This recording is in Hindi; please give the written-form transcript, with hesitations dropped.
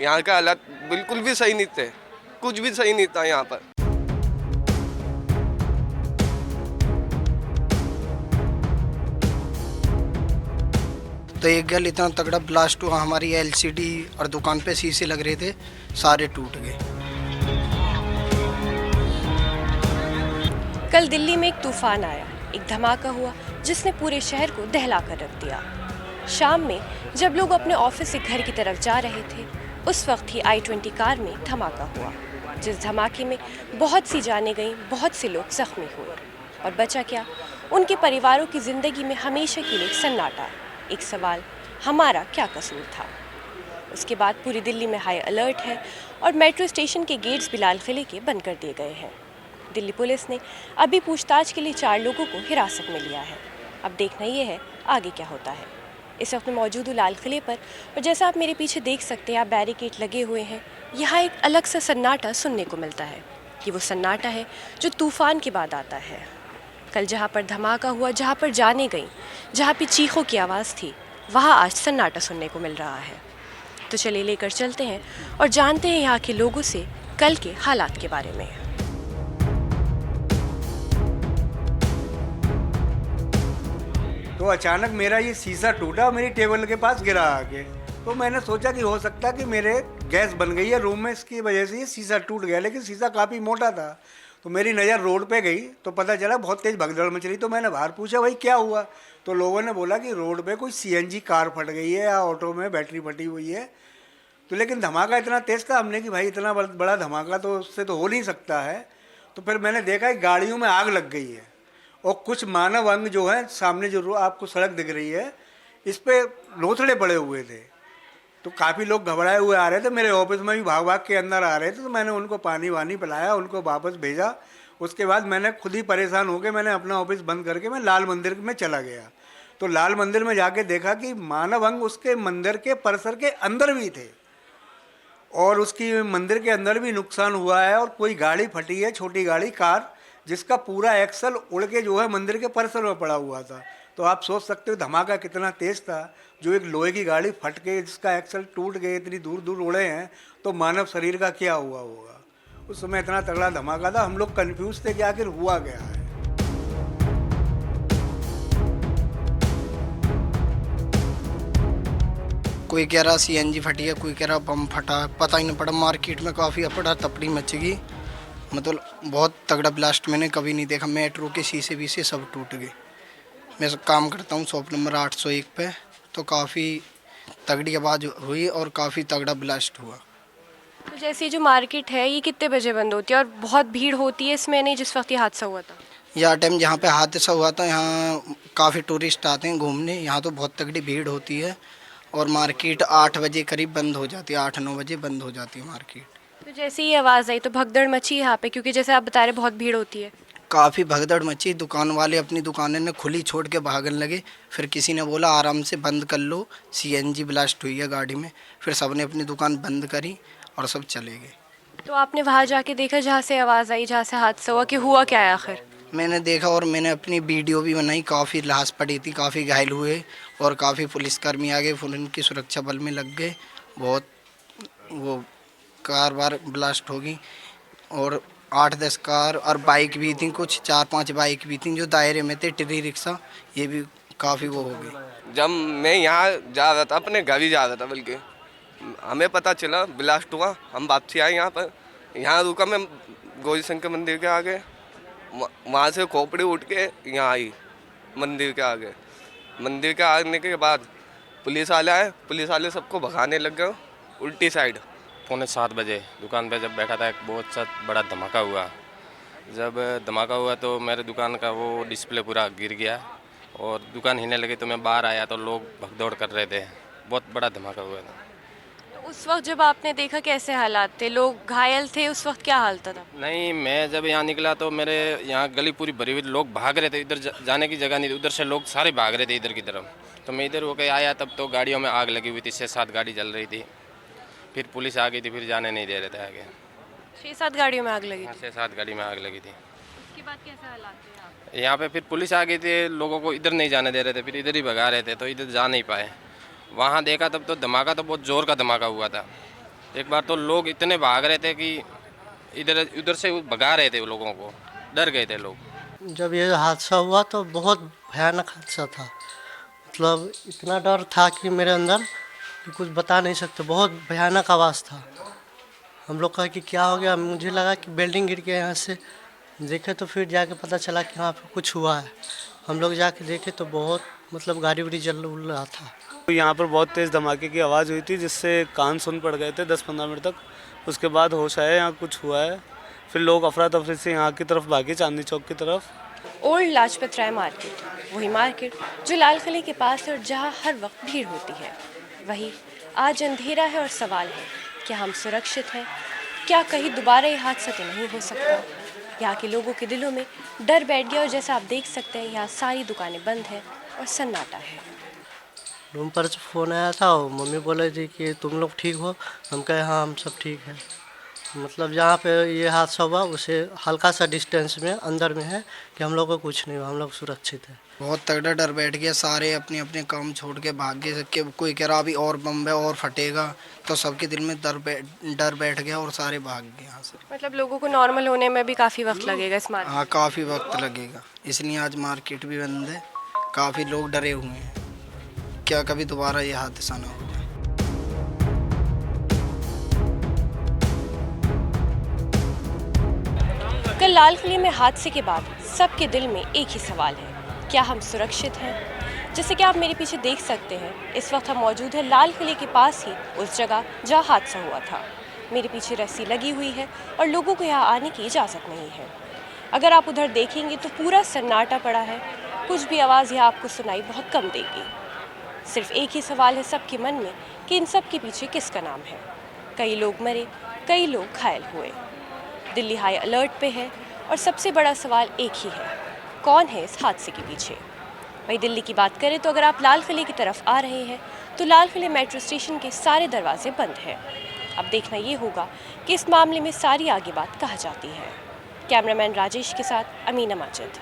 यहाँ का हालात बिल्कुल भी सही नहीं थे, कुछ भी सही नहीं था यहाँ पर। तो एक गल इतना तगड़ा ब्लास्ट हुआ, हमारी एलसीडी और दुकान पे शीशे लग रहे थे, सारे टूट गए। कल दिल्ली में एक तूफान आया, एक धमाका हुआ जिसने पूरे शहर को दहला कर रख दिया। शाम में जब लोग अपने ऑफिस से घर की तरफ जा रहे थे, उस वक्त ही I-20 कार में धमाका हुआ, जिस धमाके में बहुत सी जानें गईं, बहुत से लोग जख्मी हुए। और बचा क्या, उनके परिवारों की ज़िंदगी में हमेशा के लिए एक सन्नाटा, एक सवाल, हमारा क्या कसूर था। उसके बाद पूरी दिल्ली में हाई अलर्ट है और मेट्रो स्टेशन के गेट्स भी लाल किले के बंद कर दिए गए हैं। दिल्ली पुलिस ने अभी पूछताछ के लिए 4 लोगों को हिरासत में लिया है। अब देखना ये है आगे क्या होता है। इस वक्त मैं मौजूद हूँ लाल किले पर, और जैसा आप मेरे पीछे देख सकते हैं, आप बैरिकेड लगे हुए हैं। यहाँ एक अलग सा सन्नाटा सुनने को मिलता है। ये वो सन्नाटा है जो तूफान के बाद आता है। कल जहाँ पर धमाका हुआ, जहाँ पर जाने गई, जहाँ पे चीखों की आवाज़ थी, वहाँ आज सन्नाटा सुनने को मिल रहा है। तो चलिए लेकर चलते हैं और जानते हैं यहाँ के लोगों से कल के हालात के बारे में। तो अचानक मेरा ये शीशा टूटा, मेरी टेबल के पास गिरा आके। तो मैंने सोचा कि हो सकता है कि मेरे गैस बन गई है रूम में, इसकी वजह से ये शीशा टूट गया। लेकिन शीशा काफ़ी मोटा था। तो मेरी नज़र रोड पे गई तो पता चला बहुत तेज़ भगदड़ मच रही। तो मैंने बाहर पूछा भाई क्या हुआ, तो लोगों ने बोला कि रोड पे कोई CNG कार फट गई है या ऑटो में बैटरी फटी हुई है। तो लेकिन धमाका इतना तेज़ था, हमने कि भाई इतना बड़ा धमाका तो उससे तो हो नहीं सकता है। तो फिर मैंने देखा कि गाड़ियों में आग लग गई है और कुछ मानव अंग जो है सामने जो आपको सड़क दिख रही है, इस पे लोथड़े पड़े हुए थे। तो काफ़ी लोग घबराए हुए आ रहे थे, मेरे ऑफिस में भी भाग भाग के अंदर आ रहे थे। तो मैंने उनको पानी वानी पिलाया, उनको वापस भेजा। उसके बाद मैंने खुद ही परेशान होकर मैंने अपना ऑफिस बंद करके मैं लाल मंदिर में चला गया। तो लाल मंदिर में जाके देखा कि मानव अंग उसके मंदिर के परिसर के अंदर भी थे और उसकी मंदिर के अंदर भी नुकसान हुआ है। और कोई गाड़ी फटी है, छोटी गाड़ी कार, जिसका पूरा एक्सल उड़ के जो है मंदिर के परिसर में पड़ा हुआ था। तो आप सोच सकते हो धमाका कितना तेज़ था। जो एक लोहे की गाड़ी फट के जिसका एक्सल टूट गए, इतनी दूर दूर उड़े हैं, तो मानव शरीर का क्या हुआ होगा। उस समय इतना तगड़ा धमाका था, हम लोग कन्फ्यूज थे कि आखिर हुआ क्या है। कोई कह रहा CNG फटी है, कोई कह रहा बम फटा, पता ही नहीं पड़ा। मार्केट में काफ़ी अफड़ा तफड़ी मच गई, मतलब बहुत तगड़ा ब्लास्ट मैंने कभी नहीं देखा। मेट्रो के शीशे वीशे सब टूट गए। मैं काम करता हूँ शॉप नंबर 801 पे, तो काफ़ी तगड़ी आवाज़ हुई और काफ़ी तगड़ा ब्लास्ट हुआ। तो जैसे जो मार्केट है, ये कितने बजे बंद होती है और बहुत भीड़ होती है इसमें, नहीं जिस वक्त ये हादसा हुआ था? यह टाइम जहाँ पे हादसा हुआ था, यहाँ काफ़ी टूरिस्ट आते हैं घूमने, यहाँ तो बहुत तगड़ी भीड़ होती है। और मार्केट 8 बजे करीब बंद हो जाती है, 8-9 बजे बंद हो जाती है मार्केट। तो जैसे ही आवाज़ आई तो भगदड़ मची यहाँ पे, क्योंकि जैसे आप बता रहे बहुत भीड़ होती है। काफ़ी भगदड़ मची, दुकान वाले अपनी दुकानें ने खुली छोड़ के भागने लगे। फिर किसी ने बोला आराम से बंद कर लो, CNG ब्लास्ट हुई है गाड़ी में। फिर सबने अपनी दुकान बंद करी और सब चले गए। तो आपने वहाँ जाके देखा जहाँ से आवाज़ आई, जहाँ से हादसा हुआ, कि हुआ क्या है आखिर? मैंने देखा और मैंने अपनी वीडियो भी बनाई। काफ़ी लाश पड़ी थी, काफ़ी घायल हुए और काफ़ी पुलिसकर्मी आ गए, फिर उनकी सुरक्षा बल में लग गए। बहुत वो कार बार ब्लास्ट होगी और 8-10 कार और बाइक भी थी, कुछ 4-5 बाइक भी थी जो दायरे में थे, टिरी रिक्शा, ये भी काफ़ी वो हो गई। जब मैं यहाँ जा रहा था, अपने घर ही जा रहा था, बल्कि हमें पता चला ब्लास्ट हुआ, हम वापसी आए यहाँ पर। यहाँ रुका मैं गौरी शंकर मंदिर के आगे, वहाँ से खोपड़ी उठ के यहाँ आई मंदिर के आगे। मंदिर के आने के बाद पुलिस वाले आए, पुलिस वाले सबको भगाने लग गए उल्टी साइड। 6:45 बजे दुकान पे जब बैठा था, एक बहुत सा बड़ा धमाका हुआ। जब धमाका हुआ तो मेरे दुकान का वो डिस्प्ले पूरा गिर गया और दुकान हिलने लगी। तो मैं बाहर आया तो लोग भगदौड़ कर रहे थे, बहुत बड़ा धमाका हुआ था। तो उस वक्त जब आपने देखा कैसे हालात थे, लोग घायल थे, उस वक्त क्या हाल था? नहीं, मैं जब यहाँ निकला तो मेरे यहाँ गली पूरी भरी हुई, लोग भाग रहे थे, इधर जाने की जगह नहीं थी, उधर से लोग सारे भाग रहे थे इधर की तरफ। तो मैं इधर होकर आया तब तो गाड़ियों में आग लगी हुई थी, 6-7 गाड़ी जल रही थी। फिर पुलिस आ गई थी, फिर जाने नहीं दे रहे थे आगे। 6-7 गाड़ियों में आग लगी थी? 6-7 गाड़ी में आग लगी थी। उसके बाद कैसे हालात थे यहाँ पे फिर पुलिस आ गई थी, लोगों को इधर नहीं जाने दे रहे थे, फिर इधर ही भगा रहे थे, तो इधर जा नहीं पाए। वहाँ देखा तब तो धमाका तो बहुत ज़ोर का धमाका हुआ था। एक बार तो लोग इतने भाग रहे थे कि इधर उधर से भगा रहे थे लोगों को, डर गए थे लोग। जब ये हादसा हुआ तो बहुत भयानक हादसा था। मतलब इतना डर था कि मेरे अंदर कि कुछ बता नहीं सकते, बहुत भयानक आवाज़ था। हम लोग कहा कि क्या हो गया, मुझे लगा कि बिल्डिंग गिर गया। यहाँ से देखे तो फिर जाके पता चला कि वहाँ पे कुछ हुआ है। हम लोग जाके देखे तो बहुत मतलब गाड़ी वाड़ी जल उल रहा था। यहाँ पर बहुत तेज़ धमाके की आवाज़ हुई थी जिससे कान सुन पड़ गए थे 10-15 मिनट तक। उसके बाद होश आया, यहाँ कुछ हुआ है। फिर लोग अफरा तफरी से यहाँ की तरफ भागे, चांदनी चौक की तरफ। ओल्ड लाजपत राय मार्केट, वही मार्केट जो लाल किले के पास है और जहाँ हर वक्त भीड़ होती है। वही आज अंधेरा है और सवाल है, क्या हम सुरक्षित हैं? क्या कहीं दोबारा ये हादसा तो नहीं हो सकता? यहाँ के लोगों के दिलों में डर बैठ गया और जैसा आप देख सकते हैं यहाँ सारी दुकानें बंद हैं और सन्नाटा है। रूम पर से फ़ोन आया था और मम्मी बोले थी कि तुम लोग ठीक हो? हम कहे हाँ हम सब ठीक हैं। मतलब जहाँ पे ये हादसा हुआ उसे हल्का सा डिस्टेंस में अंदर में है कि हम लोग को कुछ नहीं हुआ, हम लोग सुरक्षित हैं। बहुत तगड़ा डर बैठ गया, सारे अपने अपने काम छोड़ के भाग गए कि कोई कह रहा अभी और बम है और फटेगा, तो सबके दिल में डर बैठ गया और सारे भाग गए यहाँ से। मतलब लोगों को नॉर्मल होने में भी काफ़ी वक्त लगेगा इस मार्केट। हाँ काफ़ी वक्त लगेगा, इसलिए आज मार्केट भी बंद है। काफ़ी लोग डरे हुए हैं, क्या कभी दोबारा ये हादसा ना हो जाए। कल लाल किले में हादसे के बाद सबके दिल में एक ही सवाल है, क्या हम सुरक्षित हैं? जैसे कि आप मेरे पीछे देख सकते हैं, इस वक्त हम मौजूद हैं लाल किले के पास ही, उस जगह जहां हादसा हुआ था। मेरे पीछे रस्सी लगी हुई है और लोगों को यहाँ आने की इजाज़त नहीं है। अगर आप उधर देखेंगे तो पूरा सन्नाटा पड़ा है, कुछ भी आवाज़ यहाँ आपको सुनाई बहुत कम देगी। सिर्फ एक ही सवाल है सबके मन में कि इन सब के पीछे किसका नाम है। कई लोग मरे, कई लोग घायल हुए। दिल्ली हाई अलर्ट पे है और सबसे बड़ा सवाल एक ही है, कौन है इस हादसे के पीछे? वही दिल्ली की बात करें तो अगर आप लाल किले की तरफ आ रहे हैं तो लाल किले मेट्रो स्टेशन के सारे दरवाजे बंद हैं। अब देखना ये होगा कि इस मामले में सारी आगे बात कहाँ जाती है। कैमरामैन राजेश के साथ अमीना माजिद।